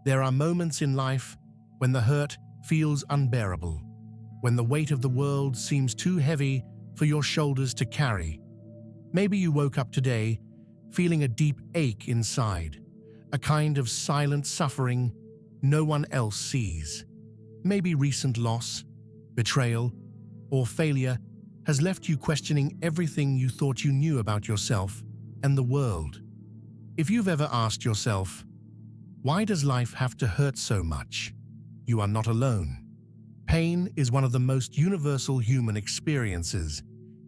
There are moments in life when the hurt feels unbearable, when the weight of the world seems too heavy for your shoulders to carry. Maybe you woke up today feeling a deep ache inside, a kind of silent suffering no one else sees. Maybe recent loss, betrayal, or failure has left you questioning everything you thought you knew about yourself and the world. If you've ever asked yourself, why does life have to hurt so much? You are not alone. Pain is one of the most universal human experiences,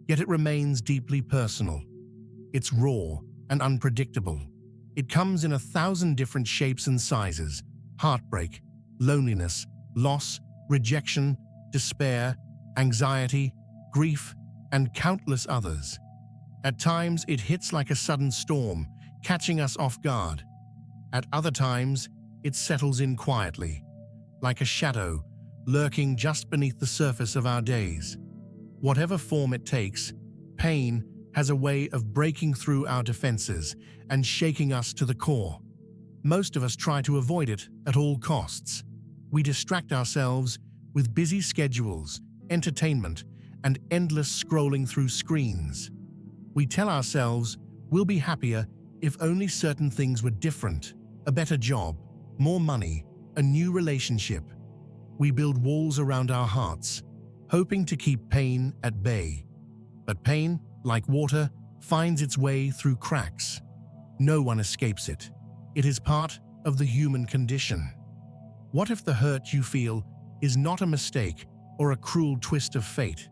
yet it remains deeply personal. It's raw and unpredictable. It comes in 1,000 different shapes and sizes: heartbreak, loneliness, loss, rejection, despair, anxiety, grief, and countless others. At times, it hits like a sudden storm, catching us off guard. At other times, it settles in quietly, like a shadow lurking just beneath the surface of our days. Whatever form it takes, pain has a way of breaking through our defenses and shaking us to the core. Most of us try to avoid it at all costs. We distract ourselves with busy schedules, entertainment, and endless scrolling through screens. We tell ourselves we'll be happier if only certain things were different: a better job, more money, a new relationship. We build walls around our hearts, hoping to keep pain at bay. But pain, like water, finds its way through cracks. No one escapes it. It is part of the human condition. What if the hurt you feel is not a mistake or a cruel twist of fate?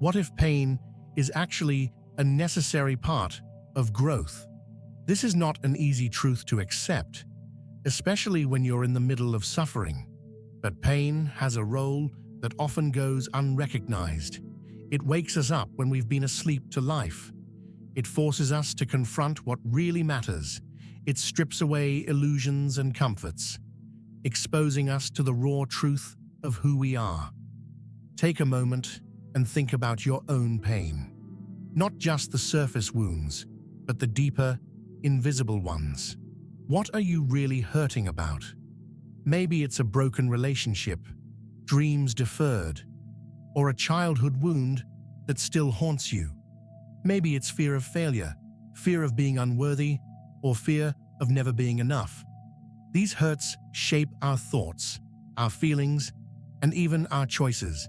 What if pain is actually a necessary part of growth? This is not an easy truth to accept, especially when you're in the middle of suffering. But pain has a role that often goes unrecognized. It wakes us up when we've been asleep to life. It forces us to confront what really matters. It strips away illusions and comforts, exposing us to the raw truth of who we are. Take a moment and think about your own pain. Not just the surface wounds, but the deeper, invisible ones. What are you really hurting about? Maybe it's a broken relationship, dreams deferred, or a childhood wound that still haunts you. Maybe it's fear of failure, fear of being unworthy, or fear of never being enough. These hurts shape our thoughts, our feelings, and even our choices.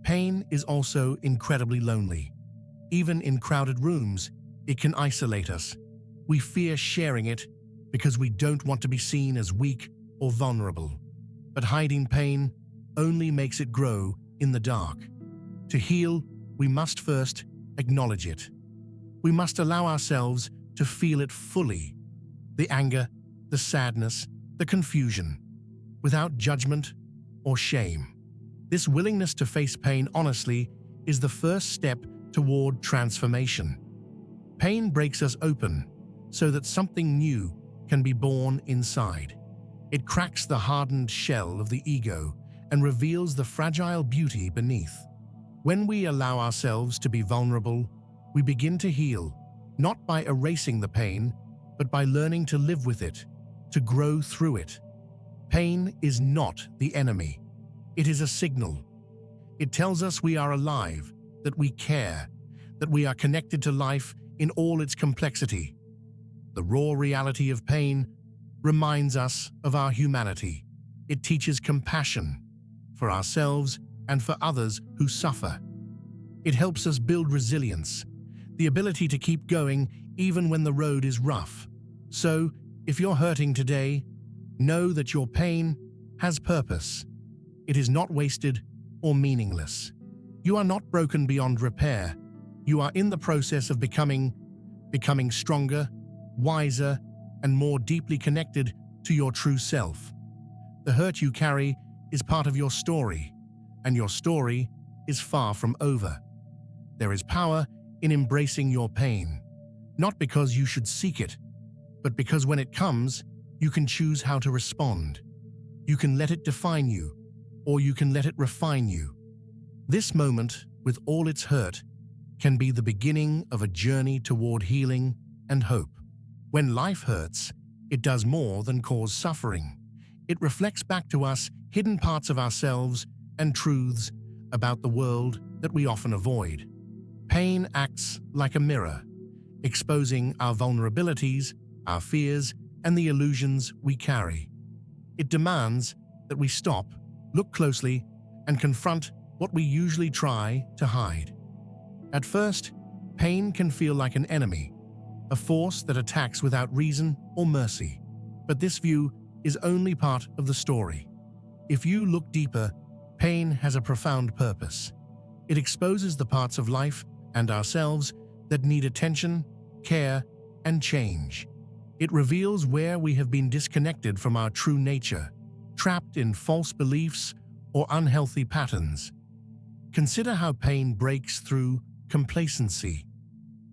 Pain is also incredibly lonely. Even in crowded rooms, it can isolate us. We fear sharing it because we don't want to be seen as weak or vulnerable. But hiding pain only makes it grow in the dark. To heal, we must first acknowledge it. We must allow ourselves to feel it fully: the anger, the sadness, the confusion, without judgment or shame. This willingness to face pain honestly is the first step toward transformation. Pain breaks us open so that something new can be born inside. It cracks the hardened shell of the ego and reveals the fragile beauty beneath. When we allow ourselves to be vulnerable, we begin to heal, not by erasing the pain, but by learning to live with it, to grow through it. Pain is not the enemy. It is a signal. It tells us we are alive, that we care, that we are connected to life in all its complexity. The raw reality of pain reminds us of our humanity. It teaches compassion for ourselves and for others who suffer. It helps us build resilience, the ability to keep going even when the road is rough. So, if you're hurting today, know that your pain has purpose. It is not wasted or meaningless. You are not broken beyond repair. You are in the process of becoming stronger, wiser, and more deeply connected to your true self. The hurt you carry is part of your story, and your story is far from over. There is power in embracing your pain, not because you should seek it, but because when it comes, you can choose how to respond. You can let it define you, or you can let it refine you. This moment, with all its hurt, can be the beginning of a journey toward healing and hope. When life hurts, it does more than cause suffering. It reflects back to us hidden parts of ourselves and truths about the world that we often avoid. Pain acts like a mirror, exposing our vulnerabilities, our fears, and the illusions we carry. It demands that we stop, look closely, and confront what we usually try to hide. At first, pain can feel like an enemy, a force that attacks without reason or mercy. But this view is only part of the story. If you look deeper, pain has a profound purpose. It exposes the parts of life and ourselves that need attention, care, and change. It reveals where we have been disconnected from our true nature, trapped in false beliefs or unhealthy patterns. Consider how pain breaks through complacency.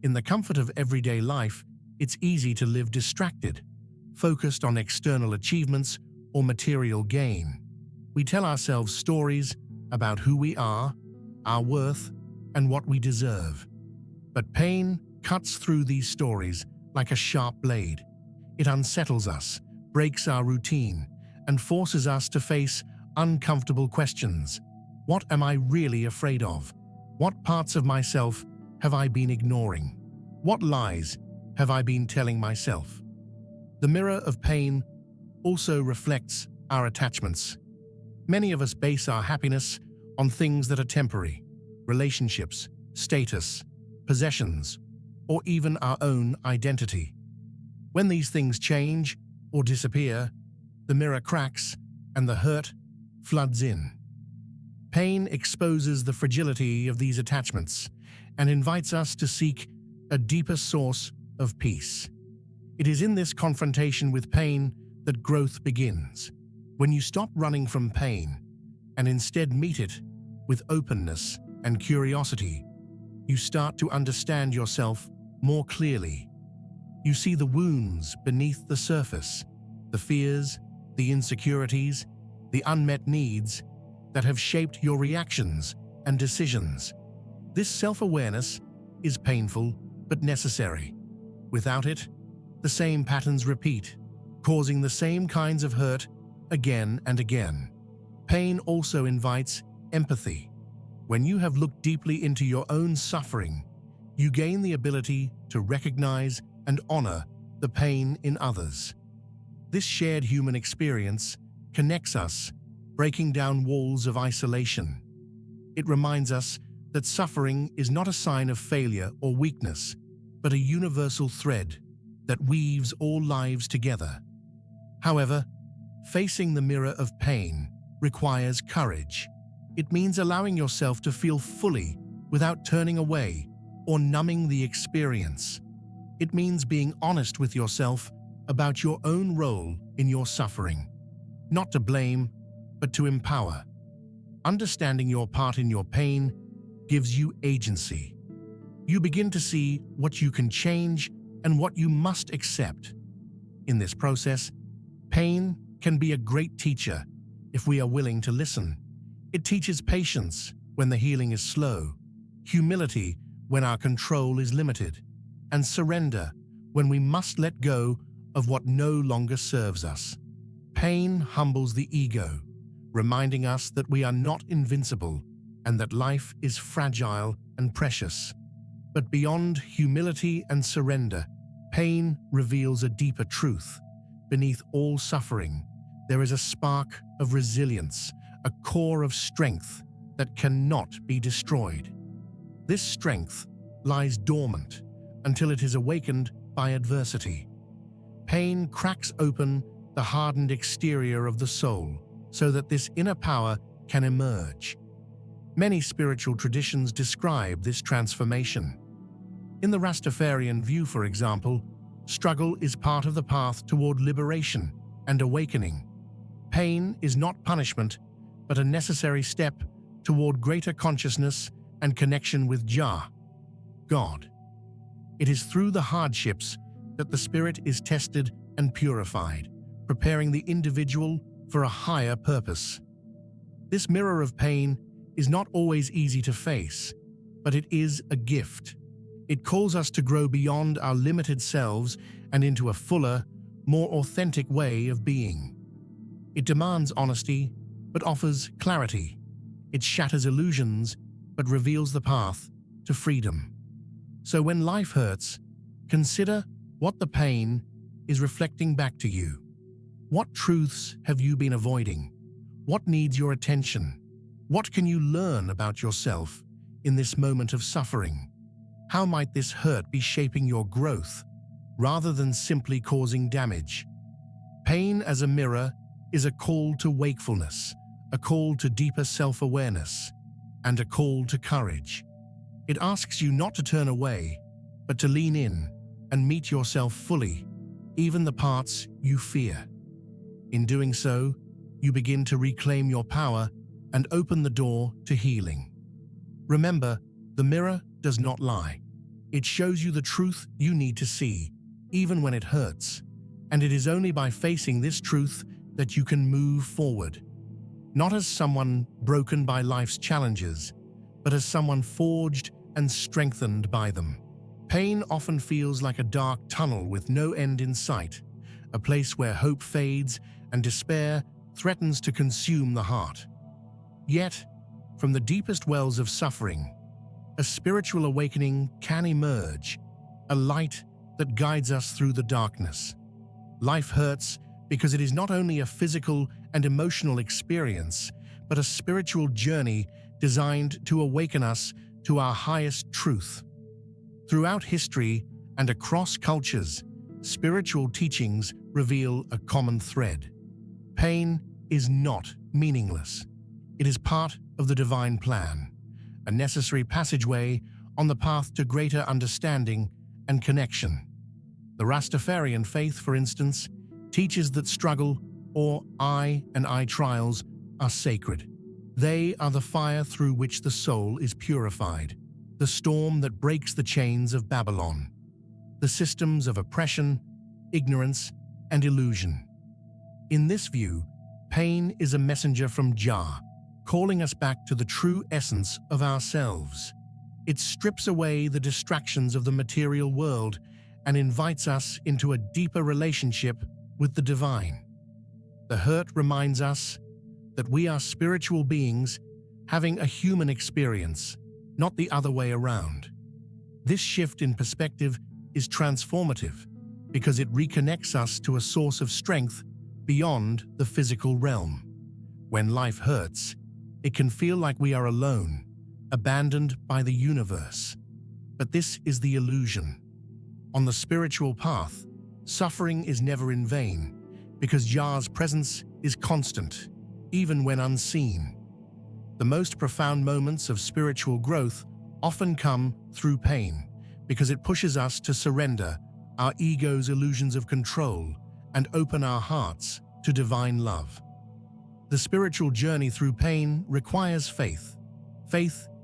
In the comfort of everyday life, it's easy to live distracted, focused on external achievements or material gain. We tell ourselves stories about who we are, our worth, and what we deserve. But pain cuts through these stories like a sharp blade. It unsettles us, breaks our routine, and forces us to face uncomfortable questions. What am I really afraid of? What parts of myself have I been ignoring? What lies have I been telling myself? The mirror of pain also reflects our attachments. Many of us base our happiness on things that are temporary: relationships, status, possessions, or even our own identity. When these things change or disappear, the mirror cracks and the hurt floods in. Pain exposes the fragility of these attachments and invites us to seek a deeper source of peace. It is in this confrontation with pain that growth begins. When you stop running from pain and instead meet it with openness and curiosity, you start to understand yourself more clearly. You see the wounds beneath the surface, the fears, the insecurities, the unmet needs that have shaped your reactions and decisions. This self-awareness is painful but necessary. Without it, the same patterns repeat, causing the same kinds of hurt again and again. Pain also invites empathy. When you have looked deeply into your own suffering, you gain the ability to recognize and honor the pain in others. This shared human experience connects us, breaking down walls of isolation. It reminds us that suffering is not a sign of failure or weakness, but a universal thread that weaves all lives together. However, facing the mirror of pain requires courage. It means allowing yourself to feel fully without turning away or numbing the experience. It means being honest with yourself about your own role in your suffering, not to blame, but to empower. Understanding your part in your pain gives you agency. You begin to see what you can change and what you must accept. In this process, pain can be a great teacher if we are willing to listen. It teaches patience when the healing is slow, humility when our control is limited, and surrender when we must let go of what no longer serves us. Pain humbles the ego, reminding us that we are not invincible and that life is fragile and precious. But beyond humility and surrender, pain reveals a deeper truth. Beneath all suffering, there is a spark of resilience, a core of strength that cannot be destroyed. This strength lies dormant until it is awakened by adversity. Pain cracks open the hardened exterior of the soul so that this inner power can emerge. Many spiritual traditions describe this transformation. In the Rastafarian view, for example, struggle is part of the path toward liberation and awakening. Pain is not punishment, but a necessary step toward greater consciousness and connection with Jah, God. It is through the hardships that the spirit is tested and purified, preparing the individual for a higher purpose. This mirror of pain is not always easy to face, but it is a gift. It calls us to grow beyond our limited selves and into a fuller, more authentic way of being. It demands honesty, but offers clarity. It shatters illusions, but reveals the path to freedom. So when life hurts, consider what the pain is reflecting back to you. What truths have you been avoiding? What needs your attention? What can you learn about yourself in this moment of suffering? How might this hurt be shaping your growth, rather than simply causing damage? Pain as a mirror is a call to wakefulness, a call to deeper self-awareness, and a call to courage. It asks you not to turn away, but to lean in and meet yourself fully, even the parts you fear. In doing so, you begin to reclaim your power and open the door to healing. Remember, the mirror does not lie. It shows you the truth you need to see, even when it hurts. And it is only by facing this truth that you can move forward. Not as someone broken by life's challenges, but as someone forged and strengthened by them. Pain often feels like a dark tunnel with no end in sight, a place where hope fades and despair threatens to consume the heart. Yet, from the deepest wells of suffering, a spiritual awakening can emerge, a light that guides us through the darkness. Life hurts because it is not only a physical and emotional experience, but a spiritual journey designed to awaken us to our highest truth. Throughout history and across cultures, spiritual teachings reveal a common thread. Pain is not meaningless. It is part of the divine plan, a necessary passageway on the path to greater understanding and connection. The Rastafarian faith, for instance, teaches that struggle, or I and I trials, are sacred. They are the fire through which the soul is purified, the storm that breaks the chains of Babylon, the systems of oppression, ignorance, and illusion. In this view, pain is a messenger from Jah, calling us back to the true essence of ourselves. It strips away the distractions of the material world and invites us into a deeper relationship with the divine. The hurt reminds us that we are spiritual beings having a human experience, not the other way around. This shift in perspective is transformative because it reconnects us to a source of strength beyond the physical realm. When life hurts, it can feel like we are alone, abandoned by the universe. But this is the illusion. On the spiritual path, suffering is never in vain because Yah's presence is constant, even when unseen. The most profound moments of spiritual growth often come through pain because it pushes us to surrender our ego's illusions of control and open our hearts to divine love. The spiritual journey through pain requires faith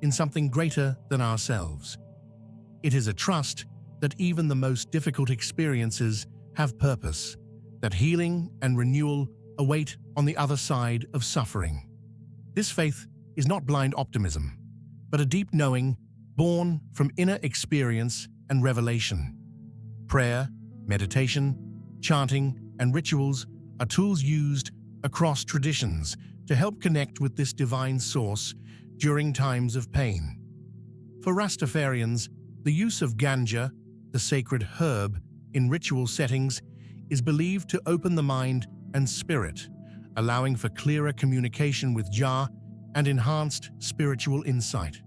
in something greater than ourselves. It is a trust that even the most difficult experiences have purpose, that healing and renewal await on the other side of suffering. This faith is not blind optimism, but a deep knowing born from inner experience and revelation. Prayer, meditation, chanting, and rituals are tools used across traditions to help connect with this divine source during times of pain. For Rastafarians, the use of ganja, the sacred herb, in ritual settings is believed to open the mind and spirit, allowing for clearer communication with Jah and enhanced spiritual insight.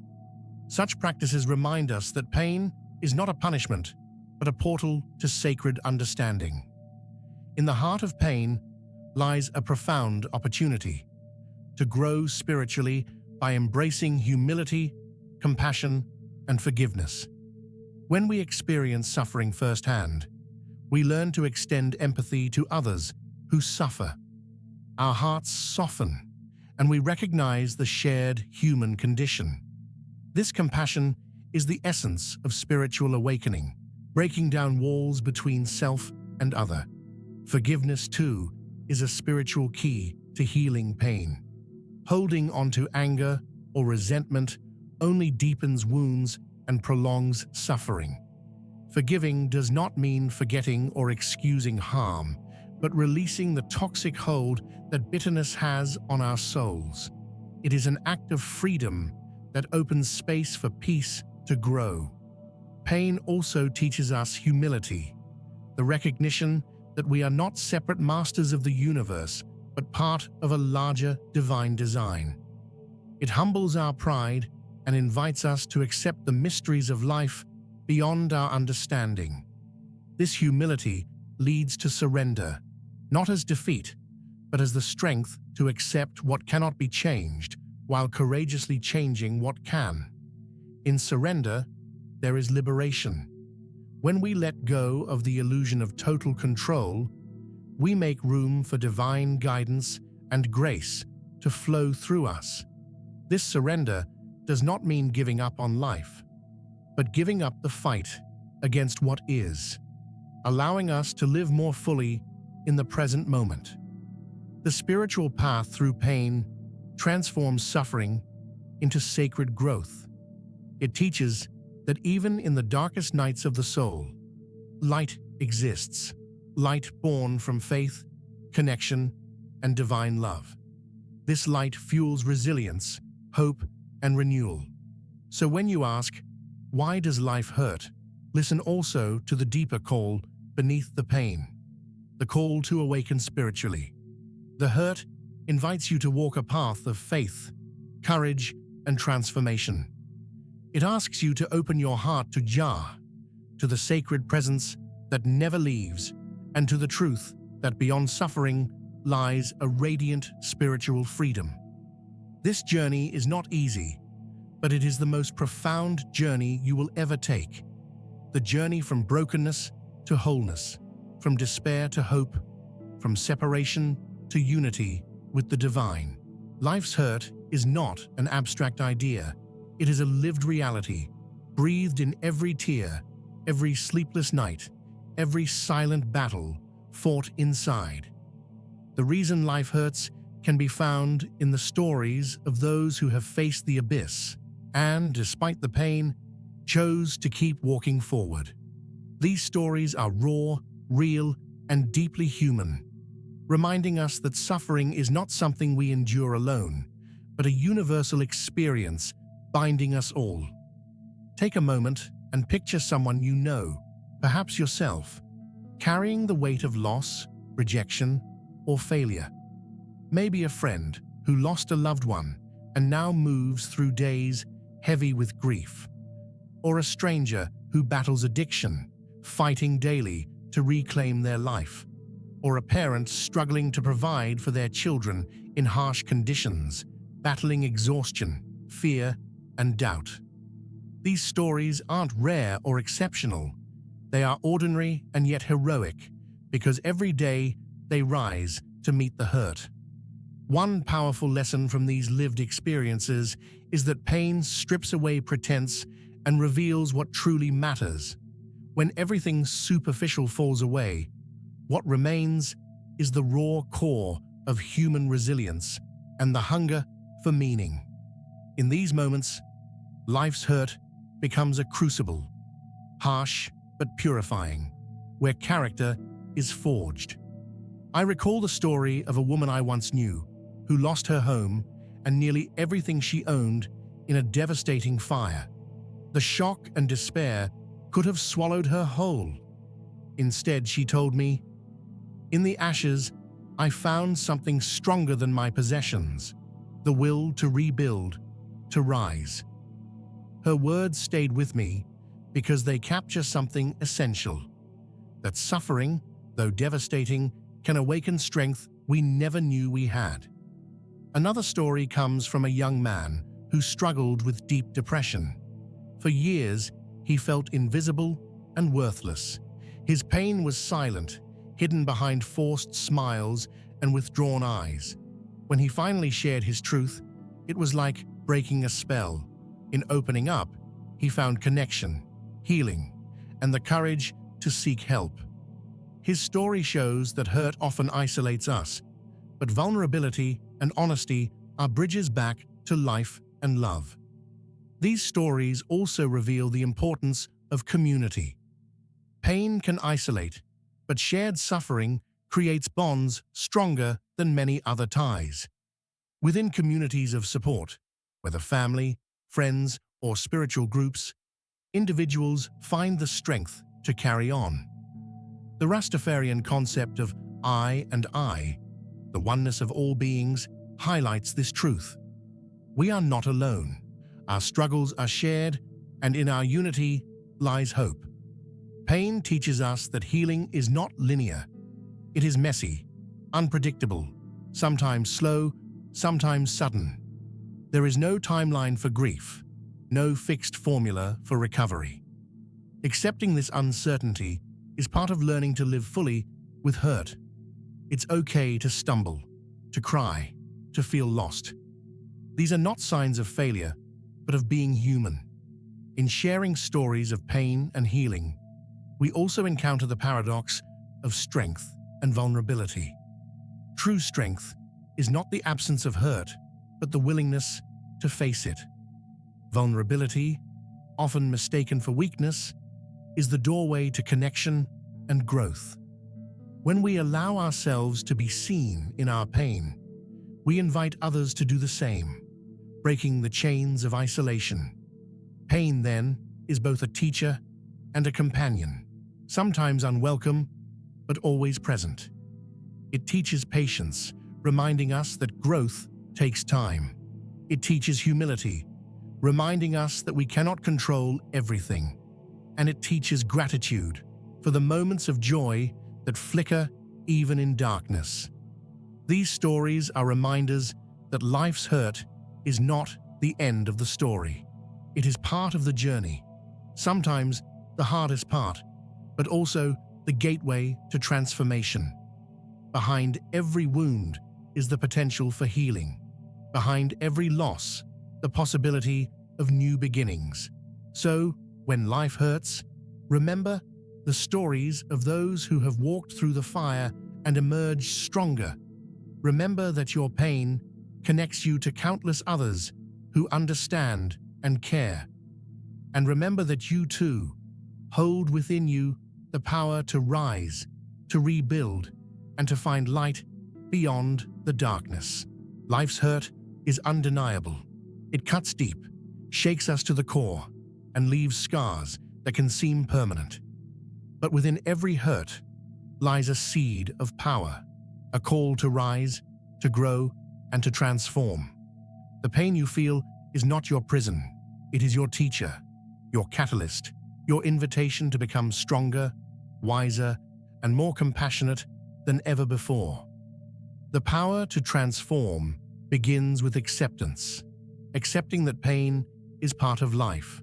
Such practices remind us that pain is not a punishment, but a portal to sacred understanding. In the heart of pain lies a profound opportunity to grow spiritually by embracing humility, compassion, and forgiveness. When we experience suffering firsthand, we learn to extend empathy to others who suffer. Our hearts soften, and we recognize the shared human condition. This compassion is the essence of spiritual awakening, breaking down walls between self and other. Forgiveness, too, is a spiritual key to healing pain. Holding onto anger or resentment only deepens wounds and prolongs suffering. Forgiving does not mean forgetting or excusing harm, but releasing the toxic hold that bitterness has on our souls. It is an act of freedom that opens space for peace to grow. Pain also teaches us humility, the recognition that we are not separate masters of the universe, but part of a larger divine design. It humbles our pride and invites us to accept the mysteries of life beyond our understanding. This humility leads to surrender, not as defeat, but as the strength to accept what cannot be changed while courageously changing what can. In surrender, there is liberation. When we let go of the illusion of total control, we make room for divine guidance and grace to flow through us. This surrender does not mean giving up on life, but giving up the fight against what is, allowing us to live more fully in the present moment. The spiritual path through pain transforms suffering into sacred growth. It teaches that even in the darkest nights of the soul, light exists, light born from faith, connection, and divine love. This light fuels resilience, hope, and renewal. So when you ask, why does life hurt? Listen also to the deeper call beneath the pain, the call to awaken spiritually. The hurt invites you to walk a path of faith, courage, and transformation. It asks you to open your heart to Jah, to the sacred presence that never leaves, and to the truth that beyond suffering lies a radiant spiritual freedom. This journey is not easy, but it is the most profound journey you will ever take. The journey from brokenness to wholeness, from despair to hope, from separation to unity with the divine. Life's hurt is not an abstract idea. It is a lived reality, breathed in every tear, every sleepless night, every silent battle fought inside. The reason life hurts can be found in the stories of those who have faced the abyss and, despite the pain, chose to keep walking forward. These stories are raw, real, and deeply human, reminding us that suffering is not something we endure alone, but a universal experience binding us all. Take a moment and picture someone you know, perhaps yourself, carrying the weight of loss, rejection, or failure. Maybe a friend who lost a loved one and now moves through days heavy with grief. Or a stranger who battles addiction, fighting daily to reclaim their life. Or a parent struggling to provide for their children in harsh conditions, battling exhaustion, fear, and doubt. These stories aren't rare or exceptional. They are ordinary and yet heroic, because every day they rise to meet the hurt. One powerful lesson from these lived experiences is that pain strips away pretense and reveals what truly matters. When everything superficial falls away, what remains is the raw core of human resilience and the hunger for meaning. In these moments, life's hurt becomes a crucible, harsh but purifying, where character is forged. I recall the story of a woman I once knew who lost her home and nearly everything she owned in a devastating fire. The shock and despair could have swallowed her whole. Instead, she told me, "In the ashes, I found something stronger than my possessions, the will to rebuild, to rise." Her words stayed with me because they capture something essential, that suffering, though devastating, can awaken strength we never knew we had. Another story comes from a young man who struggled with deep depression. For years, he felt invisible and worthless. His pain was silent, hidden behind forced smiles and withdrawn eyes. When he finally shared his truth, it was like breaking a spell. In opening up, he found connection, healing, and the courage to seek help. His story shows that hurt often isolates us, but vulnerability and honesty are bridges back to life and love. These stories also reveal the importance of community. Pain can isolate, but shared suffering creates bonds stronger than many other ties. Within communities of support, whether family, friends, or spiritual groups, individuals find the strength to carry on. The Rastafarian concept of I and I, the oneness of all beings, highlights this truth. We are not alone. Our struggles are shared, and in our unity lies hope. Pain teaches us that healing is not linear. It is messy, unpredictable, sometimes slow, sometimes sudden. There is no timeline for grief, no fixed formula for recovery. Accepting this uncertainty is part of learning to live fully with hurt. It's okay to stumble, to cry, to feel lost. These are not signs of failure, but of being human. In sharing stories of pain and healing, we also encounter the paradox of strength and vulnerability. True strength is not the absence of hurt, but the willingness to face it. Vulnerability, often mistaken for weakness, is the doorway to connection and growth. When we allow ourselves to be seen in our pain, we invite others to do the same, breaking the chains of isolation. Pain, then, is both a teacher and a companion, sometimes unwelcome, but always present. It teaches patience, reminding us that growth takes time. It teaches humility, reminding us that we cannot control everything. And it teaches gratitude for the moments of joy that flicker even in darkness. These stories are reminders that life's hurt is not the end of the story. It is part of the journey, sometimes the hardest part, but also the gateway to transformation. Behind every wound is the potential for healing. Behind every loss, the possibility of new beginnings. So, when life hurts, remember the stories of those who have walked through the fire and emerged stronger. Remember that your pain connects you to countless others who understand and care. And remember that you too hold within you the power to rise, to rebuild, and to find light beyond the darkness. Life's hurt is undeniable. It cuts deep, shakes us to the core, and leaves scars that can seem permanent. But within every hurt lies a seed of power, a call to rise, to grow, and to transform. The pain you feel is not your prison. It is your teacher, your catalyst, your invitation to become stronger, wiser, and more compassionate than ever before. The power to transform begins with acceptance, accepting that pain is part of life,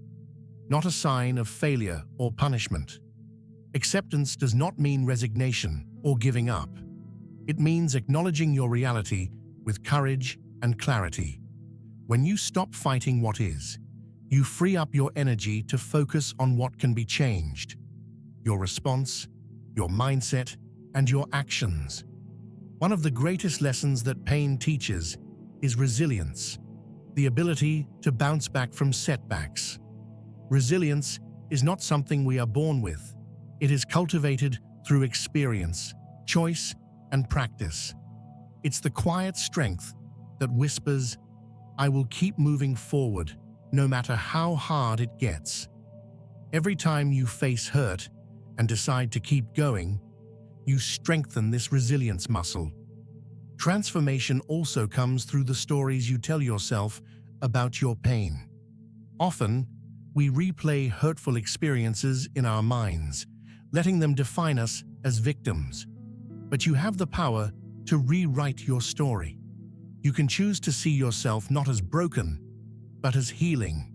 not a sign of failure or punishment. Acceptance does not mean resignation or giving up. It means acknowledging your reality with courage and clarity. When you stop fighting what is, you free up your energy to focus on what can be changed. Your response, your mindset, and your actions. One of the greatest lessons that pain teaches is resilience, the ability to bounce back from setbacks. Resilience is not something we are born with. It is cultivated through experience, choice, and practice. It's the quiet strength that whispers, "I will keep moving forward, no matter how hard it gets." Every time you face hurt and decide to keep going, you strengthen this resilience muscle. Transformation also comes through the stories you tell yourself about your pain. Often, we replay hurtful experiences in our minds, letting them define us as victims. But you have the power to rewrite your story. You can choose to see yourself not as broken, but as healing,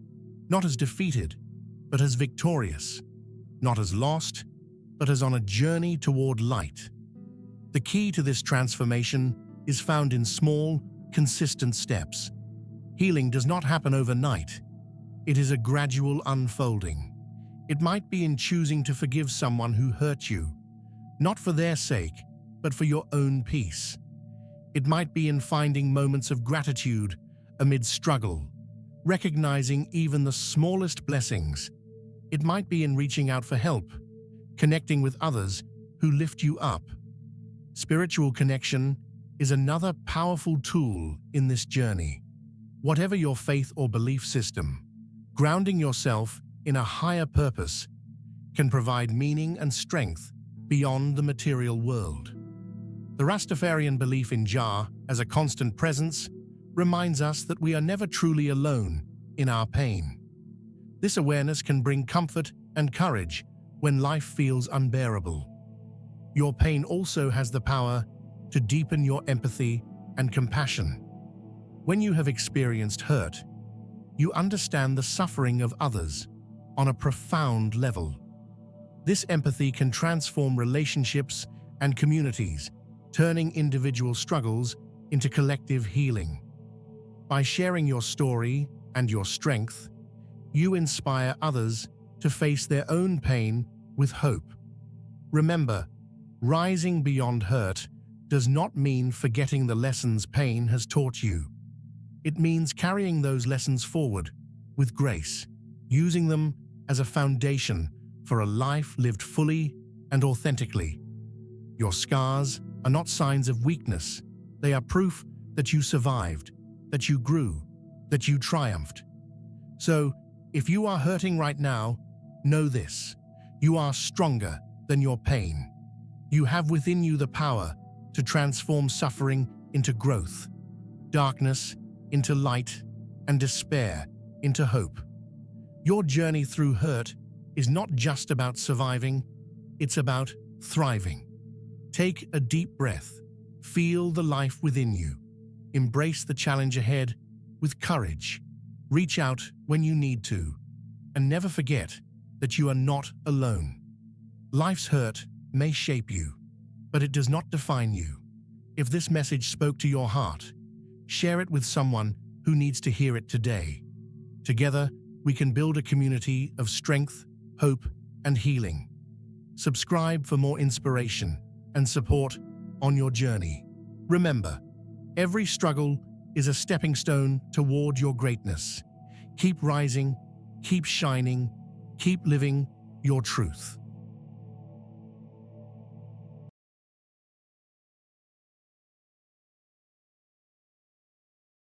not as defeated, but as victorious, not as lost, but as on a journey toward light. The key to this transformation is found in small, consistent steps. Healing does not happen overnight. It is a gradual unfolding. It might be in choosing to forgive someone who hurt you, not for their sake, but for your own peace. It might be in finding moments of gratitude amid struggle, recognizing even the smallest blessings. It might be in reaching out for help, connecting with others who lift you up. Spiritual connection is another powerful tool in this journey. Whatever your faith or belief system, grounding yourself in a higher purpose can provide meaning and strength beyond the material world. The Rastafarian belief in Jah as a constant presence reminds us that we are never truly alone in our pain. This awareness can bring comfort and courage when life feels unbearable. Your pain also has the power to deepen your empathy and compassion. When you have experienced hurt, you understand the suffering of others on a profound level. This empathy can transform relationships and communities, turning individual struggles into collective healing. By sharing your story and your strength, you inspire others to face their own pain with hope. Remember, rising beyond hurt does not mean forgetting the lessons pain has taught you. It means carrying those lessons forward with grace, using them as a foundation for a life lived fully and authentically. Your scars are not signs of weakness. They are proof that you survived, that you grew, that you triumphed. So, if you are hurting right now, know this: you are stronger than your pain. You have within you the power to transform suffering into growth, darkness into light, and despair into hope. Your journey through hurt is not just about surviving, it's about thriving. Take a deep breath, feel the life within you, embrace the challenge ahead with courage, reach out when you need to, and never forget that you are not alone. Life's hurt may shape you, but it does not define you. If this message spoke to your heart, share it with someone who needs to hear it today. Together, we can build a community of strength, hope, and healing. Subscribe for more inspiration and support on your journey. Remember, every struggle is a stepping stone toward your greatness. Keep rising, keep shining, keep living your truth.